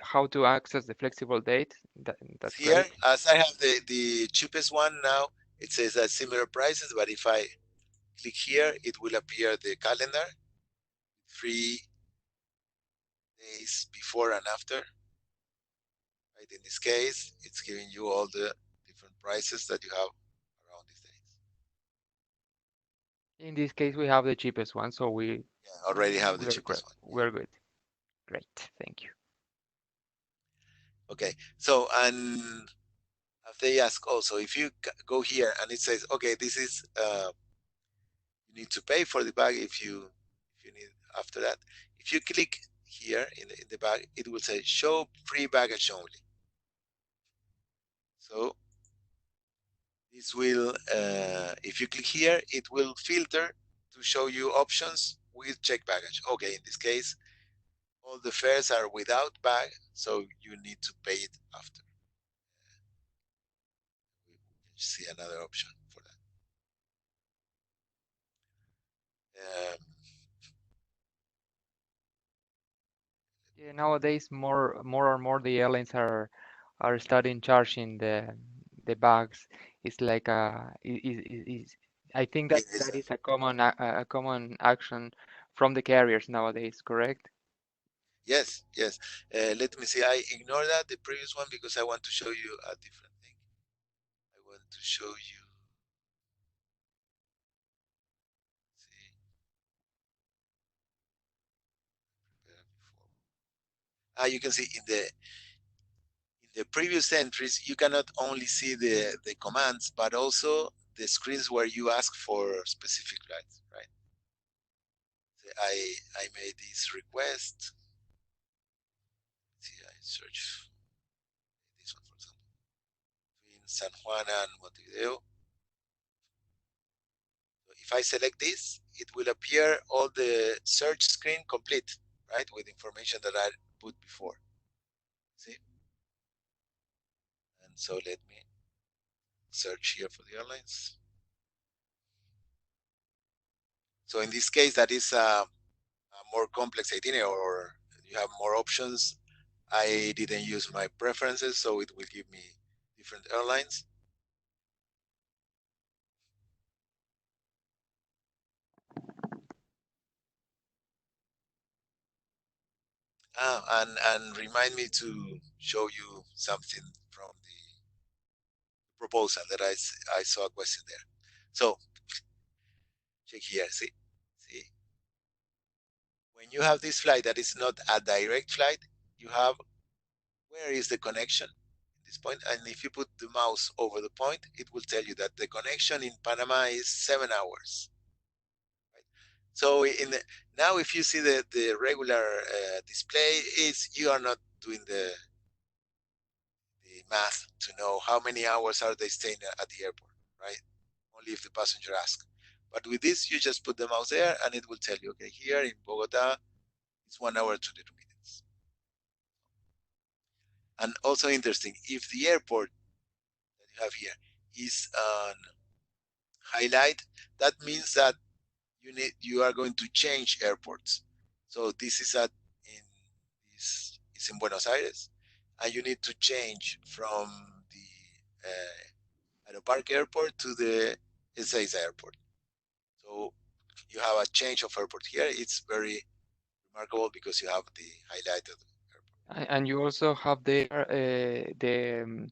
how to access the flexible date, that's Here, great. as I have the cheapest one now, it says that similar prices, but if I click here, it will appear the calendar, 3 days before and after. Right? In this case, it's giving you all the different prices that you have around these days. In this case, we have the cheapest one, so Yeah, already have the cheapest one. Yeah. we're good. Great, thank you. Okay. So, and if they ask also, if you go here and it says, okay, this is you need to pay for the bag if you need after that. If you click here in the bag, it will say show free baggage only. So this will, if you click here, it will filter to show you options with check baggage. Okay, in this case, all the fares are without bag, so you need to pay it after. We can see another option for that. Yeah, nowadays more and more the airlines are starting charging the bags. It's like I think that Yes, that is a a common action from the carriers nowadays, correct? yes, yes. Let me see. I ignore that the previous one because I want to show you a different thing. I want to show you. See, before. You can see in the previous entries, you cannot only see the commands, but also the screens where you ask for specific flights, right? So I made this request. See, I search this one, for example, between San Juan and Montevideo. So if I select this, it will appear all the search screen complete, right, with information that I put before. See, and so let me search here for the airlines. So in this case, that is a more complex itinerary, or you have more options. I didn't use my preferences, so it will give me different airlines. And remind me to show you something from the proposal that I saw a question there. So check here, see, when you have this flight that is not a direct flight, you have where is the connection at this point, and if you put the mouse over the point, it will tell you that the connection in Panama is 7 hours. Right? So now, if you see the regular display, is you are not doing the math to know how many hours are they staying at the airport, right? Only if the passenger asks. But with this, you just put the mouse there, and it will tell you, okay, here in Bogota, it's 1 hour 22 minutes. And also interesting, if the airport that you have here is on highlight, that means that you are going to change airports. So this is is in Buenos Aires, and you need to change from the Aeroparque Airport to the Ezeiza Airport. So you have a change of airport here. It's very remarkable because you have the highlighted airport. And you also have there the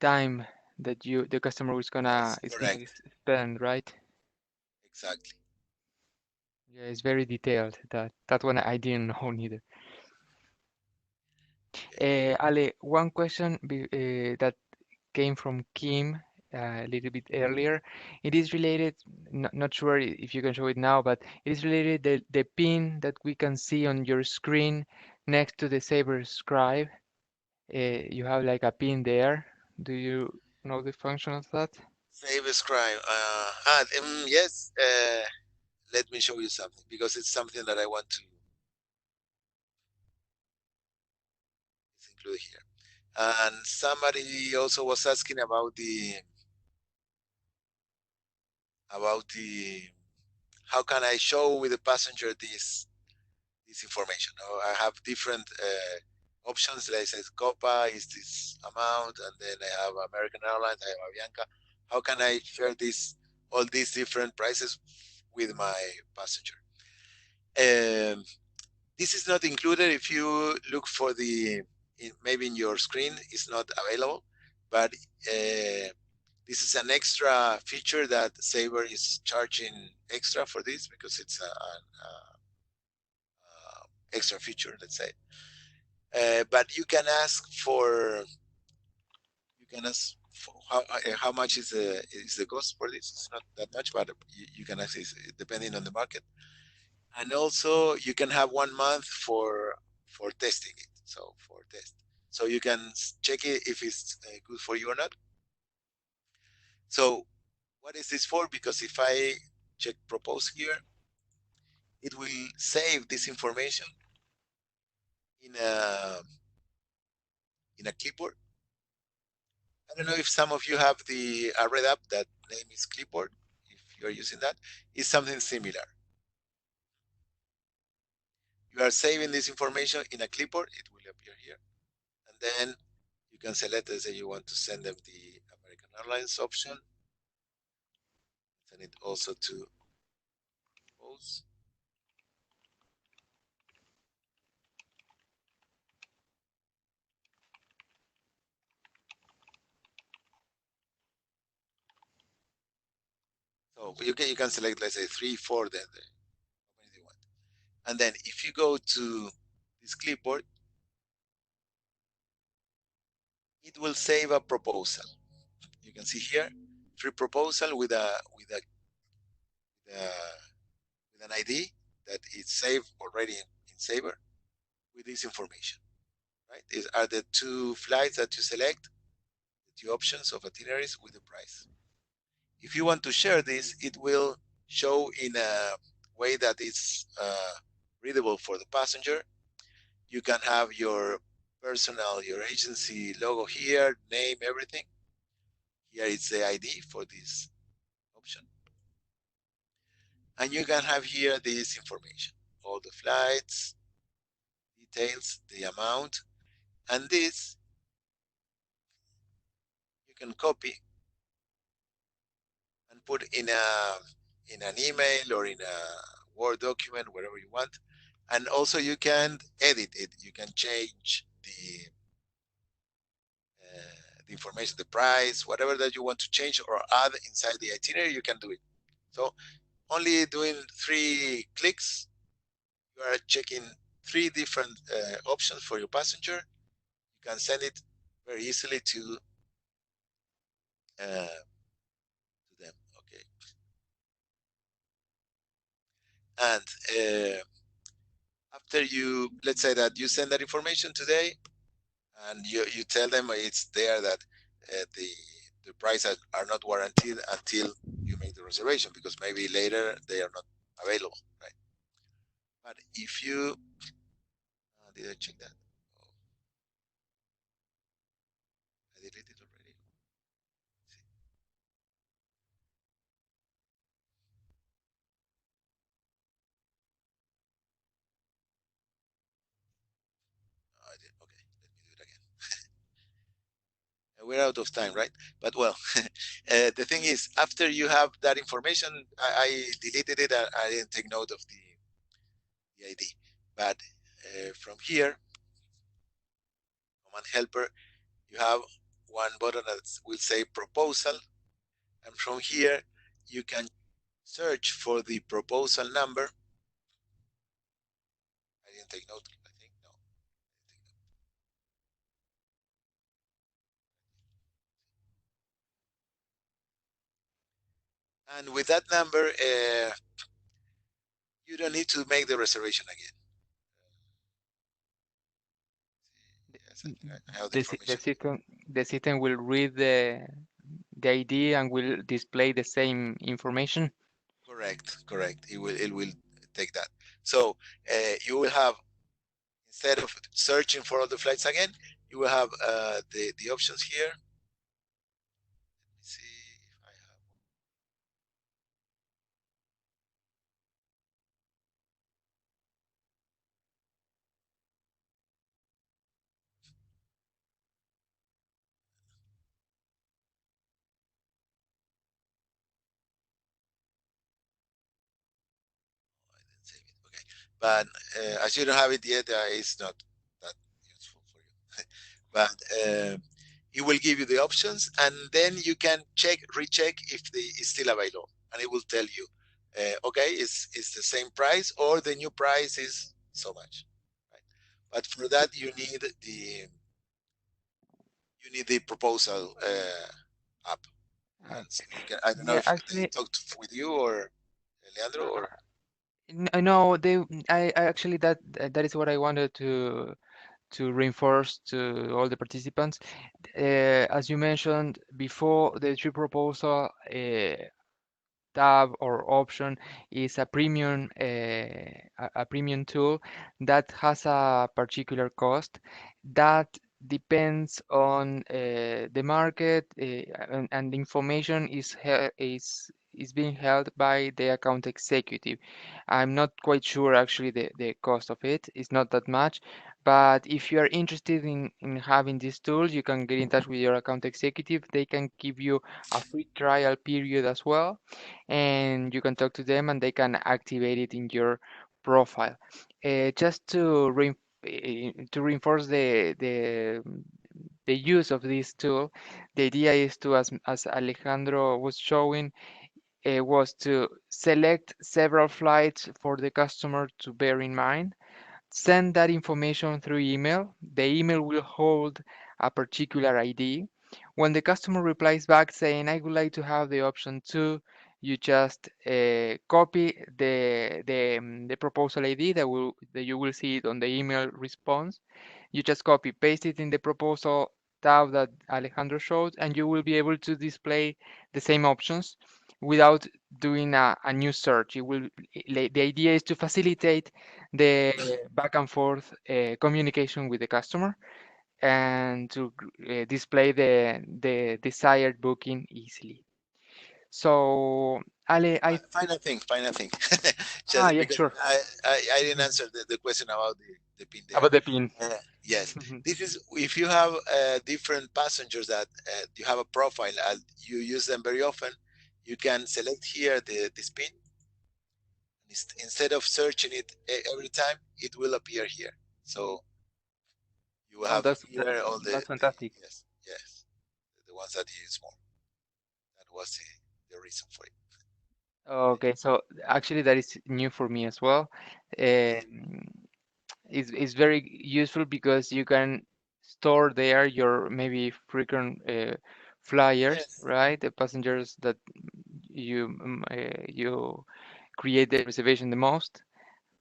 time that the customer Yes, is gonna correct. spend, right? Exactly. Yeah, it's very detailed. That one I didn't know neither. Okay. Ale, one question that came from Kim a little bit earlier. It is related, not sure if you can show it now, but it is related the pin that we can see on your screen next to the Sabre scribe. You have like a pin there. Do you know the function of that? Save a scribe. Yes. Let me show you something because it's something that I want included here. And somebody also was asking about the how can I show with the passenger this information. I have different options. Like I said, Copa is this amount, and then I have American Airlines, I have Avianca. How can I share all these different prices with my passenger? This is not included. If you look for maybe in your screen, it's not available, but this is an extra feature that Sabre is charging extra for this because it's a extra feature, let's say. But you can ask for how much is the cost for this. It's not that much, but you can ask depending on the market. And also you can have 1 month for testing it. So for test, so you can check it if it's good for you or not. So what is this for? Because if I check propose here, it will save this information in a clipboard. I don't know if some of you have the Red app that name is Clipboard. If you're using that, it's something similar. You are saving this information in a clipboard. It will appear here, and then you can select, let's say you want to send them the American Airlines option. Send it also to post. So you can select, let's say 3, 4, then how many you want. And then if you go to this clipboard, it will save a proposal. You can see here, free proposal with an ID that is saved already in Sabre with this information. Right? These are the 2 flights that you select, the 2 options of itineraries with the price. If you want to share this, it will show in a way that is readable for the passenger. You can have your personal, your agency logo here, name, everything. Here is the ID for this option. And you can have here this information, all the flights, details, the amount, and this you can copy and put in an email or in a Word document, wherever you want. And also you can edit it. You can change the information, the price, whatever that you want to change or add inside the itinerary, you can do it. So only doing 3 clicks, you are checking 3 different options for your passenger. You can send it very easily to them. Okay. And after let's say that you send that information today, and you tell them it's there that the prices are not warranted until you make the reservation, because maybe later they are not available, right? But if you did I check that? Oh, I deleted it already. Oh, I did. Okay, let me do it again. We're out of time, right? But well, the thing is, after you have that information, I deleted it. I didn't take note of the ID. But from here, command helper, you have one button that will say proposal. And from here, you can search for the proposal number. I didn't take note, I think, no. And with that number, you don't need to make the reservation again. Yes, I have the The, information. the system will read the ID and will display the same information. Correct. It will take that. So you will have, instead of searching for all the flights again, you will have the options here. Let me see if I have. I didn't save it. Okay, but as you don't have it yet, it's not that useful for you. But it will give you the options, and then you can recheck if it's still available, and it will tell you, okay, it's the same price or the new price is so much. Right? But for that, you need the proposal app, Uh, and so you can. I don't know yeah, if they actually, talked with you or Leandro or. no, I actually that is what I wanted to reinforce to all the participants. As you mentioned before, the tree proposal tab or option is a premium a premium tool that has a particular cost that depends on the market and the information is being held by the account executive. I'm not quite sure actually the cost of it. It's not that much, but if you are interested in having this tool, you can get in touch with your account executive. They can give you a free trial period as well, and you can talk to them and they can activate it in your profile. Just to reinforce the use of this tool, the idea is to, as Alejandro was showing, was to select several flights for the customer to bear in mind. Send that information through email. The email will hold a particular ID. When the customer replies back saying, I would like to have the option 2, you just copy the proposal ID that you will see it on the email response. You just copy paste it in the proposal tab that Alejandro showed, and you will be able to display the same options without doing a new search. The idea is to facilitate the back and forth communication with the customer and to display the desired booking easily. So, Ale, Final thing. ah, Just yeah, because sure. I didn't answer the question about the pin there. About the pin. Yes, this is if you have different passengers that you have a profile and you use them very often, you can select here this pin. Instead of searching it every time, it will appear here. So you will Oh, have here all that's the fantastic. yes, the ones that you use more. That was the reason for it. Okay, so actually that is new for me as well. Um, it's very useful because you can store there your maybe frequent flyers, Yes, right? The passengers that you create the reservation the most,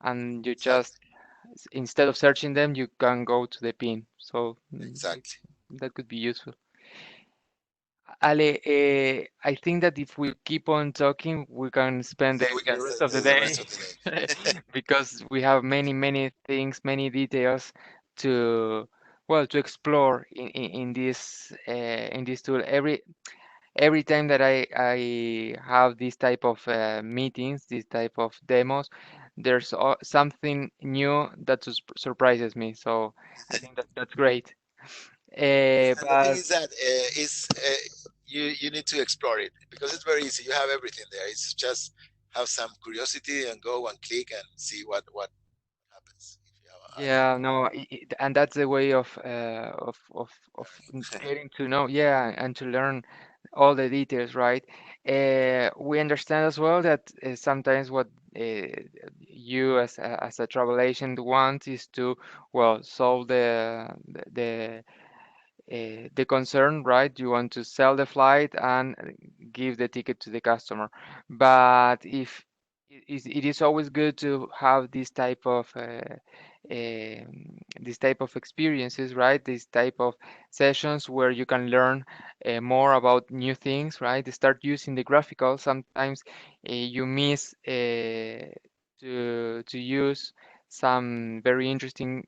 and you just exactly, instead of searching them, you can go to the pin. So exactly. that could be useful. Ale, I think that if we keep on talking, we can spend The, the the, rest of the the rest day of the day. because we have many things, many details to, well, to explore in this tool. Every time that I have this type of meetings, this type of demos, there's something new that surprises me. So I think that that's great. And the thing But is that you need to explore it because it's very easy. You have everything there. It's just have some curiosity and go and click and see what happens if you have an idea. yeah, no, and that's the way of getting to know, yeah, and to learn all the details, right? We understand as well that sometimes what you as a travel agent want is to, well, solve the concern, right? You want to sell the flight and give the ticket to the customer. But if it is always good to have this type of experiences, right? This type of sessions where you can learn more about new things, right? Start using the graphical. Sometimes you miss to use some very interesting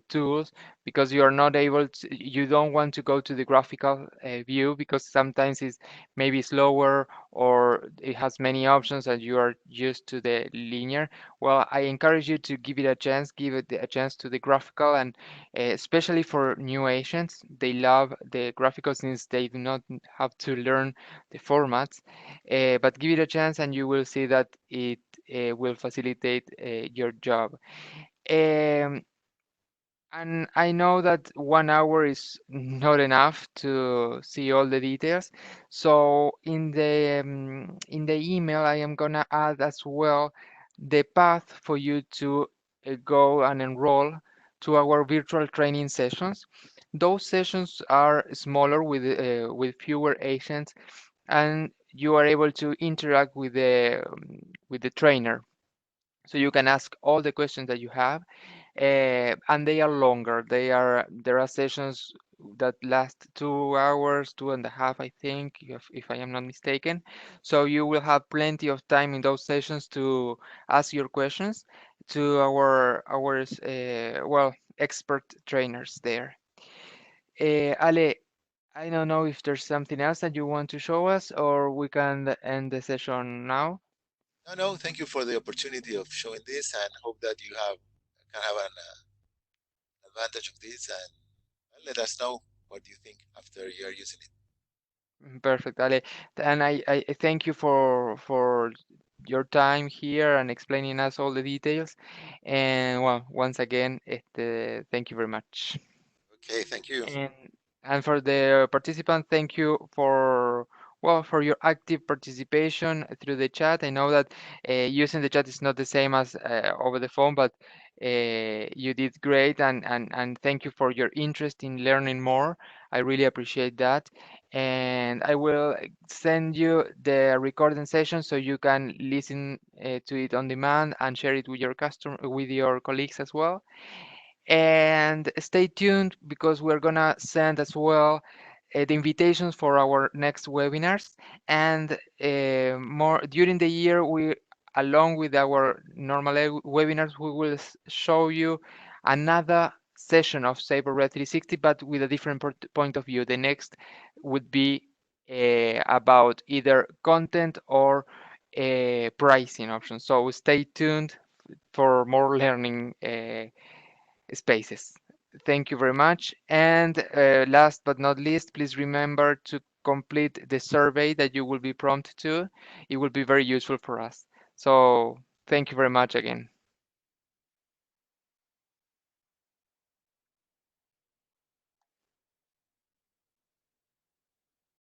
tools because you are not able to, you don't want to go to the graphical view because sometimes it's maybe slower or it has many options and you are used to the linear. Well, I encourage you to give it a chance, give it a chance to the graphical, and especially for new agents, they love the graphical since they do not have to learn the formats. But give it a chance and you will see that it will facilitate your job. Um, and I know that 1 hour is not enough to see all the details. So in the email, I am gonna add as well the path for you to go and enroll to our virtual training sessions. Those sessions are smaller with fewer agents, and you are able to interact with the trainer. So you can ask all the questions that you have, and they are longer. There are sessions that last 2 hours, 2.5, I think, if I am not mistaken. So you will have plenty of time in those sessions to ask your questions to our expert trainers there. Ale, I don't know if there's something else that you want to show us, or we can end the session now. No, no, thank you for the opportunity of showing this, and hope that you have can have an advantage of this, and let us know what you think after you're using it. Perfect, Ale. And I thank you for your time here and explaining us all the details. And well, once again, thank you very much. Okay, thank you. And and for the participants, thank you for for your active participation through the chat. I know that using the chat is not the same as over the phone, but you did great, and thank you for your interest in learning more. I really appreciate that. And I will send you the recording session so you can listen to it on demand and share it with your with your colleagues as well. And stay tuned because we're gonna send as well the invitations for our next webinars. And more during the year, we, along with our normal webinars, we will show you another session of Sabre Red 360, but with a different point of view. The next would be about either content or pricing options. So stay tuned for more learning spaces. Thank you very much. And last but not least, please remember to complete the survey that you will be prompted to. It will be very useful for us. So thank you very much again.